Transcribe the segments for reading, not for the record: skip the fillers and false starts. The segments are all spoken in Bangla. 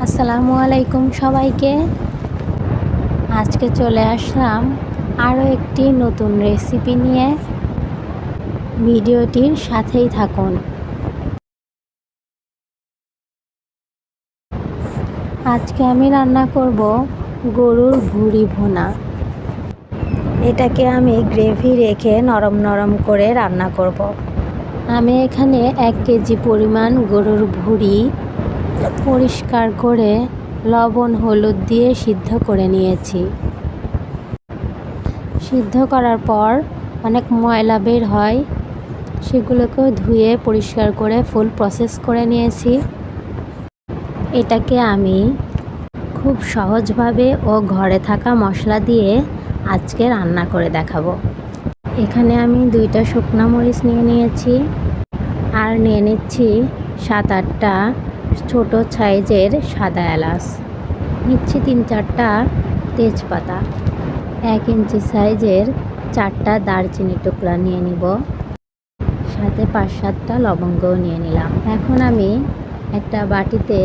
আসসালামু আলাইকুম সবাইকে। আজকে চলে আসলাম আরও একটি নতুন রেসিপি নিয়ে। ভিডিওটির সাথেই থাকুন। আজকে আমি রান্না করব গরুর ভুঁড়ি ভুনা। এটাকে আমি গ্রেভি রেখে নরম নরম করে রান্না করব। আমি এখানে 1 কেজি পরিমাণ গরুর ভুঁড়ি পরিষ্কার করে লবণ হলুদ দিয়ে সিদ্ধ করে নিয়েছি। সিদ্ধ করার পর অনেক ময়লা বের হয়, সেগুলোকেও ধুয়ে পরিষ্কার করে ফুল প্রসেস করে নিয়েছি। এটাকে আমি খুব সহজভাবে ও ঘরে থাকা মশলা দিয়ে আজকে রান্না করে দেখাবো। এখানে আমি 2টা শুকনো মরিচ নিয়ে নিয়েছি আর নিয়ে নিচ্ছি 7-8টা ছোট সাইজের সাদা এলাচ, নিচ্ছি 3-4টা তেজপাতা, 1 ইঞ্চি সাইজের 4টা দারচিনি টুকরা নিয়ে নিব, সাথে 5-7টা লবঙ্গও নিয়ে নিলাম। এখন আমি একটা বাটিতে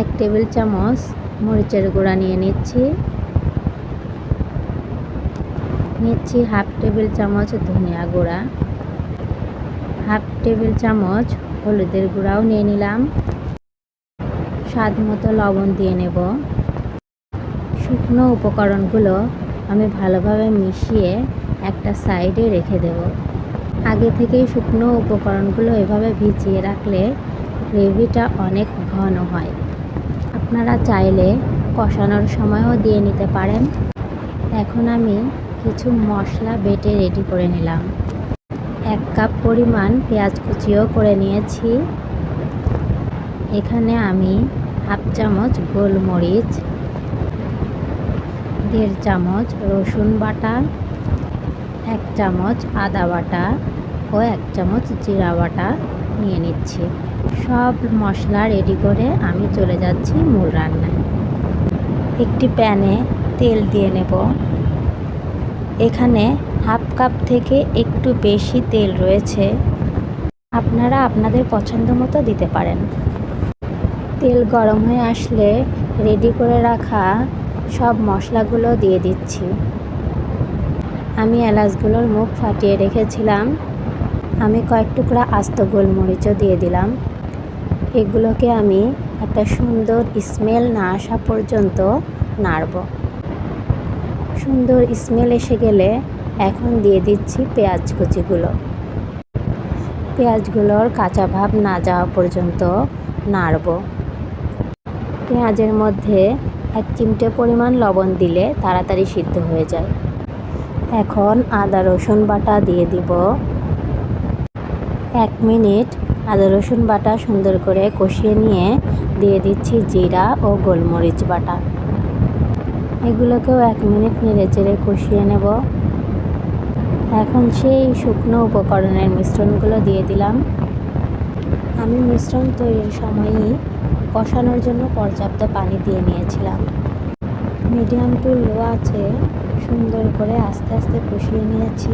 1 টেবিল চামচ মরিচের গুঁড়া নিয়ে নিচ্ছি, 1/2 টেবিল চামচ ধনিয়া গুঁড়া, 1/2 টেবিল চামচ হলুদের গুঁড়াও নিয়ে নিলাম, স্বাদ মতো লবণ দিয়ে নেব। শুকনো উপকরণগুলো আমি ভালোভাবে মিশিয়ে একটা সাইডে রেখে দেব। আগে থেকেই শুকনো উপকরণগুলো এভাবে ভিজিয়ে রাখলে গ্রেভিটা অনেক ঘন হয়। আপনারা চাইলে কষানোর সময়ও দিয়ে নিতে পারেন। এখন আমি কিছু মশলা বেটে রেডি করে নিলাম। 1 কাপ পরিমাণ পেঁয়াজ কুচিও করে নিয়েছি। এখানে আমি 1/2 চামচ গোলমরিচ, 1.5 চামচ রসুন বাটা, 1 চামচ আদা বাটা ও 1 চামচ জিরা বাটা নিয়ে নিচ্ছি। সব মশলা রেডি করে আমি চলে যাচ্ছি মূল রান্নায়। একটি প্যানে তেল দিয়ে নেব। এখানে 1/2 কাপ থেকে একটু বেশি তেল রয়েছে, আপনারা আপনাদের পছন্দ মতো দিতে পারেন। তেল গরম হয়ে আসলে রেডি করে রাখা সব মশলাগুলো দিয়ে দিচ্ছি। আমি এলাচগুলোর মুখ ফাটিয়ে রেখেছিলাম। আমি কয়েক টুকরা আস্ত গোলমরিচও দিয়ে দিলাম। এগুলোকে আমি একটা সুন্দর স্মেল না আসা পর্যন্ত নাড়ব। সুন্দর স্মেল এসে গেলে এখন দিয়ে দিচ্ছি পেঁয়াজ কুচিগুলো। পেঁয়াজগুলোর কাঁচা ভাব না যাওয়া পর্যন্ত নাড়ব। পেঁয়াজের মধ্যে 1 চিমটে পরিমাণ লবণ দিলে তাড়াতাড়ি সিদ্ধ হয়ে যায়। এখন আদা রসুন বাটা দিয়ে দিব। 1 মিনিট আদা রসুন বাটা সুন্দর করে কষিয়ে নিয়ে দিয়ে দিচ্ছি জিরা ও গোলমরিচ বাটা। এগুলোকেও 1 মিনিট নেড়েচেড়ে কষিয়ে নেব। এখন সেই শুকনো উপকরণের মিশ্রণগুলো দিয়ে দিলাম। আমি মিশ্রণ তৈরির সময়ই কষানোর জন্য পর্যাপ্ত পানি দিয়ে নিয়েছিলাম। মিডিয়াম টু লো আছে সুন্দর করে আস্তে আস্তে কষিয়ে নিয়েছি।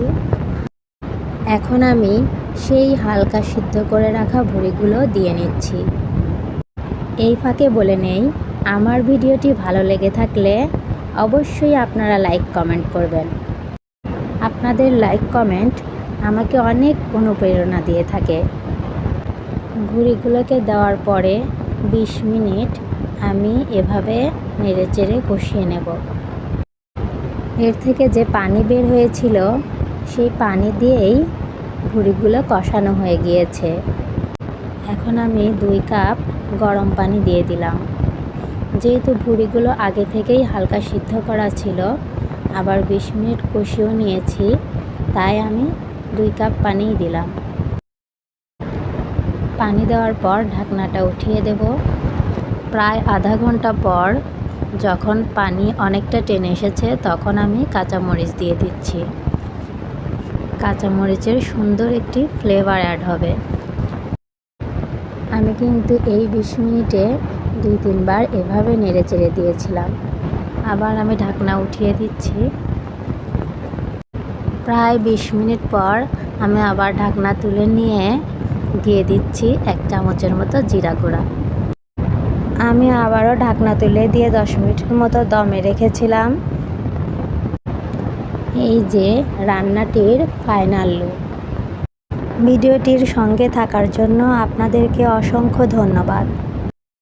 এখন আমি সেই হালকা সিদ্ধ করে রাখা ভুঁড়িগুলো দিয়ে নিচ্ছি। এই ফাঁকে বলে নেই, আমার ভিডিওটি ভালো লেগে থাকলে অবশ্যই আপনারা লাইক কমেন্ট করবেন। আপনাদের লাইক কমেন্ট আমাকে অনেক অনুপ্রেরণা দিয়ে থাকে। ভুঁড়িগুলোকে দেওয়ার পরে 20 মিনিট আমি এভাবে নেড়েচেড়ে কষিয়ে নেব। এর থেকে যে পানি বের হয়েছিল সেই পানি দিয়েই ভুঁড়িগুলো কষানো হয়ে গিয়েছে। এখন আমি 2 কাপ গরম পানি দিয়ে দিলাম। যেহেতু ভুঁড়িগুলো আগে থেকেই হালকা সিদ্ধ করা ছিল, আবার 20 মিনিট কষিয়েও নিয়েছি, তাই আমি 2 কাপ পানিই দিলাম। পানি দেওয়ার পর ঢাকনাটা উঠিয়ে দেব। প্রায় আধা ঘন্টা পর যখন পানি অনেকটা টেনে এসেছে তখন আমি কাঁচামরিচ দিয়ে দিচ্ছি। কাঁচামরিচের সুন্দর একটি ফ্লেভার অ্যাড হবে। আমি কিন্তু এই 20 মিনিটে 2-3 বার এভাবে নেড়েচেড়ে দিয়েছিলাম। আবার আমি ঢাকনা উঠিয়ে দিচ্ছি। প্রায় 20 মিনিট পর আমি আবার ঢাকনা তুলে নিয়ে দিয়ে দিচ্ছি 1 চামচের মতো জিরা গুঁড়া। আমি আবারও ঢাকনা তুলে দিয়ে 10 মিনিটের মতো দমে রেখেছিলাম। এই যে রান্নাটির ফাইনাল লুক। ভিডিওটির সঙ্গে থাকার জন্য আপনাদেরকে অসংখ্য ধন্যবাদ।